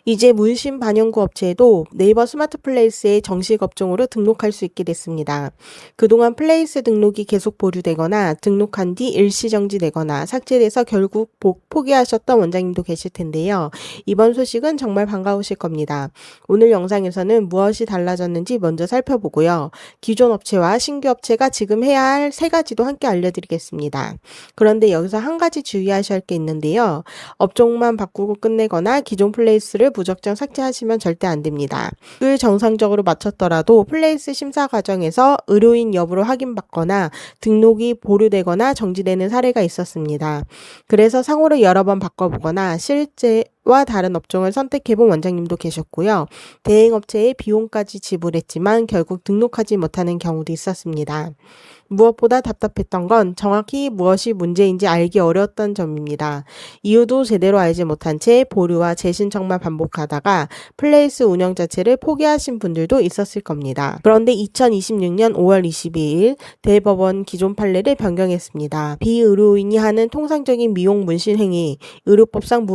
이제 문신 반영구 업체에도 네이버 스마트 플레이스의 정식 업종으로 등록할 수 있게 됐습니다. 그동안 플레이스 등록이 계속 보류되거나 등록한 뒤 일시 정지되거나 삭제돼서 결국 포기하셨던 원장님도 계실 텐데요. 이번 소식은 정말 반가우실 겁니다. 오늘 영상에서는 무엇이 달라졌는지 먼저 살펴보고요. 기존 업체와 신규 업체가 지금 해야 할 세 가지도 함께 알려드리겠습니다. 그런데 여기서 한 가지 주의하셔야 할 게 있는데요. 업종만 바꾸고 끝내거나 기존 플레이스를 무작정 삭제하시면 절대 안 됩니다. 을 정상적으로 마쳤더라도 플레이스 심사 과정에서 의료인 여부를 확인받거나 등록이 보류되거나 정지되는 사례가 있었습니다. 그래서 상호를 여러 번 바꿔보거나 실제와 다른 업종을 선택해본 원장님도 계셨고요. 대행업체에 비용까지 지불했지만 결국 등록하지 못하는 경우도 있었습니다. 무엇보다 답답했던 건 정확히 무엇이 문제인지 알기 어려웠던 점입니다. 이유도 제대로 알지 못한 채 보류와 재신청만 반복하다가 플레이스 운영 자체를 포기하신 분들도 있었을 겁니다. 그런데 2026년 5월 22일 대법원 기존 판례를 변경했습니다. 비의료인이 하는 통상적인 미용 문신 행위, 의료법상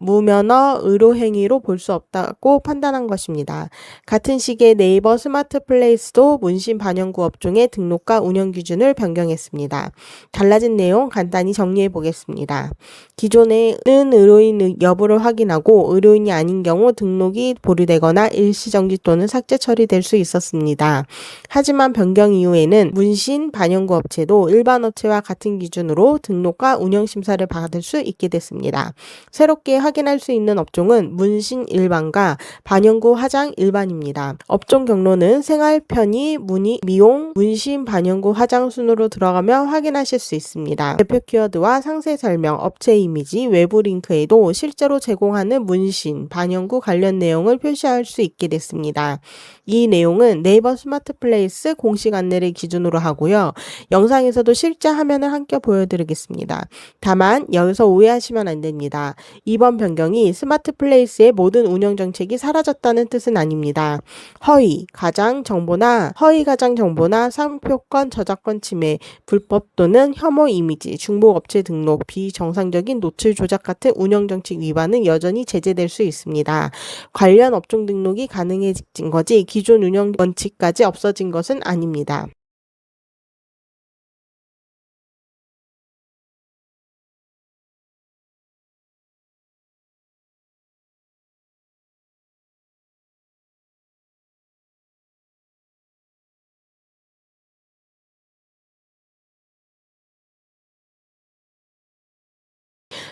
무면허 의료 행위로 볼 수 없다고 판단한 것입니다. 같은 시기에 네이버 스마트 플레이스도 문신 반영구 업종의 등록과 운영 기준을 변경했습니다. 달라진 내용 간단히 정리해 보겠습니다. 기존에는 의료인 여부를 확인하고 의료인이 아닌 경우 등록이 보류되거나 일시정지 또는 삭제 처리될 수 있었습니다. 하지만 변경 이후에는 문신 반영구 업체도 일반 업체와 같은 기준으로 등록과 운영 심사를 받을 수 있게 됐습니다. 새롭게 확인할 수 있는 업종은 문신 일반과 반영구 화장 일반입니다. 업종 경로는 생활 편의, 미용, 문신 반영구 화장 순으로 들어가면 확인하실 수 있습니다. 대표 키워드와 상세 설명, 업체 이미지, 외부 링크에도 실제로 제공하는 문신, 반영구 관련 내용을 표시할 수 있게 됐습니다. 이 내용은 네이버 스마트 플레이스 공식 안내를 기준으로 하고요. 영상에서도 실제 화면을 함께 보여드리겠습니다. 다만 여기서 오해하시면 안 됩니다. 이번 변경이 스마트 플레이스의 모든 운영 정책이 사라졌다는 뜻은 아닙니다. 허위 가장 정보나 상표권 저작권 침해, 불법 또는 혐오 이미지, 중복 업체 등록, 비정상적인 노출 조작 같은 운영 정책 위반은 여전히 제재될 수 있습니다. 관련 업종 등록이 가능해진 거지 기존 운영 원칙까지 없어진 것은 아닙니다.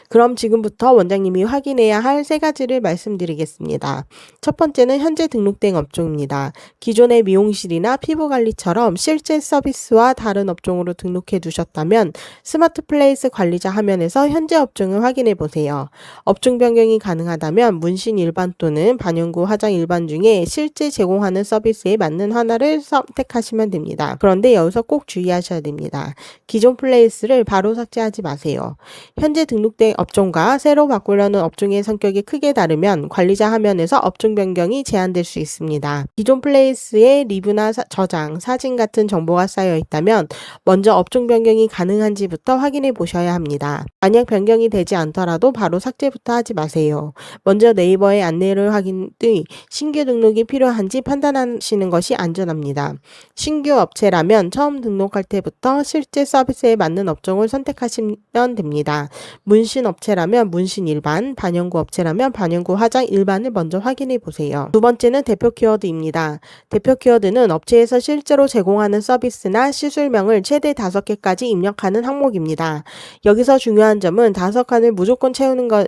그럼 지금부터 원장님이 확인해야 할 세 가지를 말씀드리겠습니다. 첫 번째는 현재 등록된 업종입니다. 기존의 미용실이나 피부관리처럼 실제 서비스와 다른 업종으로 등록해 두셨다면 스마트 플레이스 관리자 화면에서 현재 업종을 확인해 보세요. 업종 변경이 가능하다면 문신 일반 또는 반영구 화장 일반 중에 실제 제공하는 서비스에 맞는 하나를 선택하시면 됩니다. 그런데 여기서 꼭 주의하셔야 됩니다. 기존 플레이스를 바로 삭제하지 마세요. 현재 등록된 업종과 새로 바꾸려는 업종의 성격이 크게 다르면 관리자 화면에서 업종 변경이 제한될 수 있습니다. 기존 플레이스에 리뷰나 저장, 사진 같은 정보가 쌓여 있다면 먼저 업종 변경이 가능한지부터 확인해 보셔야 합니다. 만약 변경이 되지 않더라도 바로 삭제부터 하지 마세요. 먼저 네이버의 안내를 확인 뒤 신규 등록이 필요한지 판단하시는 것이 안전합니다. 신규 업체라면 처음 등록할 때부터 실제 서비스에 맞는 업종을 선택하시면 됩니다. 문신 업체라면 문신 일반, 반영구 업체라면 반영구 화장 일반을 먼저 확인해 보세요. 두 번째는 대표 키워드입니다. 대표 키워드는 업체에서 실제로 제공하는 서비스나 시술명을 최대 5개까지 입력하는 항목입니다. 여기서 중요한 점은 5칸을 무조건 채우는 것이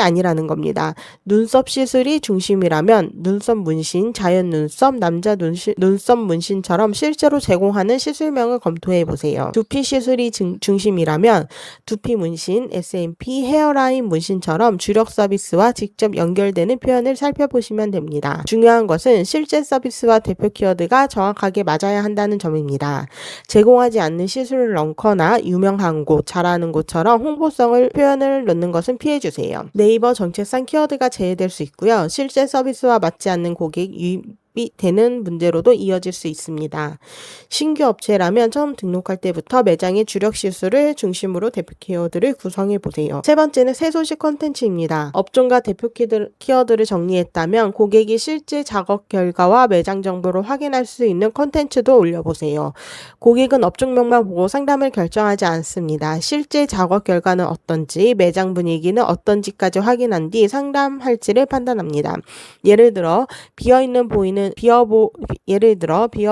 아니라는 겁니다. 눈썹 시술이 중심이라면 눈썹 문신, 자연 눈썹, 남자 눈썹 문신처럼 실제로 제공하는 시술명을 검토해 보세요. 두피 시술이 중심이라면 두피 문신, SMP, 헤어라인 문신처럼 주력 서비스와 직접 연결되는 표현을 살펴보시면 됩니다. 중요한 것은 실제 서비스와 대표 키워드가 정확하게 맞아야 한다는 점입니다. 제공하지 않는 시술을 넣거나 유명한 곳, 잘하는 곳처럼 홍보성을 표현을 넣는 것은 피해주세요. 네이버 정체성 키워드가 제외될 수 있고요. 실제 서비스와 맞지 않는 고객 등록이 되는 문제로도 이어질 수 있습니다. 신규 업체라면 처음 등록할 때부터 매장의 주력 시수를 중심으로 대표 키워드를 구성해 보세요. 세 번째는 새 소식 콘텐츠입니다. 업종과 대표 키워드를 정리했다면 고객이 실제 작업 결과와 매장 정보를 확인할 수 있는 콘텐츠도 올려보세요. 고객은 업종명만 보고 상담을 결정하지 않습니다. 실제 작업 결과는 어떤지, 매장 분위기는 어떤지까지 확인한 뒤 상담할지를 판단합니다. 예를 들어 비어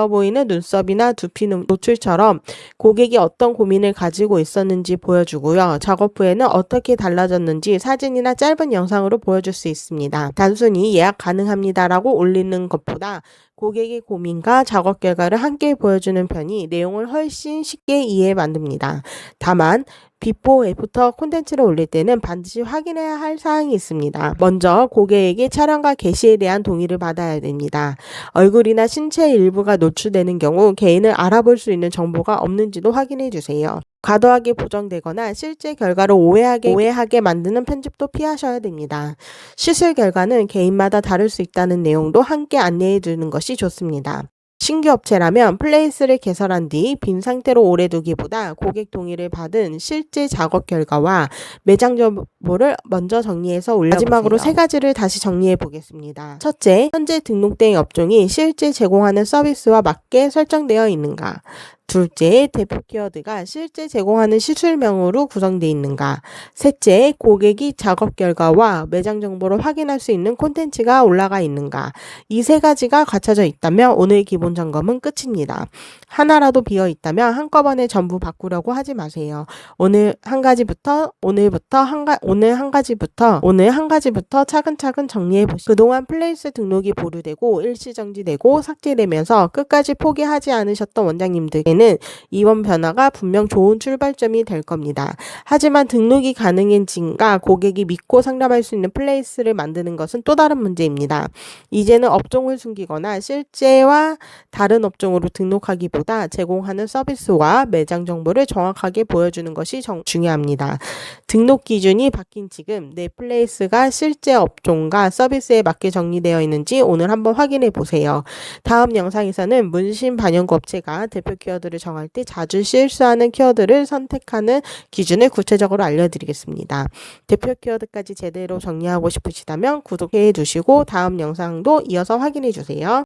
보이는 눈썹이나 두피 노출처럼 고객이 어떤 고민을 가지고 있었는지 보여주고요. 작업 후에는 어떻게 달라졌는지 사진이나 짧은 영상으로 보여줄 수 있습니다. 단순히 예약 가능합니다라고 올리는 것보다 고객의 고민과 작업 결과를 함께 보여주는 편이 내용을 훨씬 쉽게 이해 만듭니다. 다만 비포 애프터 콘텐츠를 올릴 때는 반드시 확인해야 할 사항이 있습니다. 먼저 고객에게 촬영과 게시에 대한 동의를 받아야 됩니다. 얼굴이나 신체 일부가 노출되는 경우 개인을 알아볼 수 있는 정보가 없는지도 확인해 주세요. 과도하게 보정되거나 실제 결과를 오해하게 만드는 편집도 피하셔야 됩니다. 시술 결과는 개인마다 다를 수 있다는 내용도 함께 안내해 두는 것이 좋습니다. 신규 업체라면 플레이스를 개설한 뒤 빈 상태로 오래 두기보다 고객 동의를 받은 실제 작업 결과와 매장 정보를 먼저 정리해서 올려보세요. 마지막으로 세 가지를 다시 정리해 보겠습니다. 첫째, 현재 등록된 업종이 실제 제공하는 서비스와 맞게 설정되어 있는가? 둘째, 대표 키워드가 실제 제공하는 시술명으로 구성되어 있는가? 셋째, 고객이 작업 결과와 매장 정보를 확인할 수 있는 콘텐츠가 올라가 있는가? 이 세 가지가 갖춰져 있다면 오늘 기본 점검은 끝입니다. 하나라도 비어 있다면 한꺼번에 전부 바꾸려고 하지 마세요. 오늘 한 가지부터 차근차근 정리해 보시죠. 그동안 플레이스 등록이 보류되고 일시정지되고 삭제되면서 끝까지 포기하지 않으셨던 원장님들에게는 이번 변화가 분명 좋은 출발점이 될 겁니다. 하지만 등록이 가능해진가 고객이 믿고 상담할 수 있는 플레이스를 만드는 것은 또 다른 문제입니다. 이제는 업종을 숨기거나 실제와 다른 업종으로 등록하기보다 제공하는 서비스와 매장 정보를 정확하게 보여주는 것이 중요합니다. 등록 기준이 바뀐 지금 내 플레이스가 실제 업종과 서비스에 맞게 정리되어 있는지 오늘 한번 확인해 보세요. 다음 영상에서는 문신 반영구 업체가 대표 키워드를 정할 때 자주 실수하는 키워드를 선택하는 기준을 구체적으로 알려드리겠습니다. 대표 키워드까지 제대로 정리하고 싶으시다면 구독해 주시고 다음 영상도 이어서 확인해 주세요.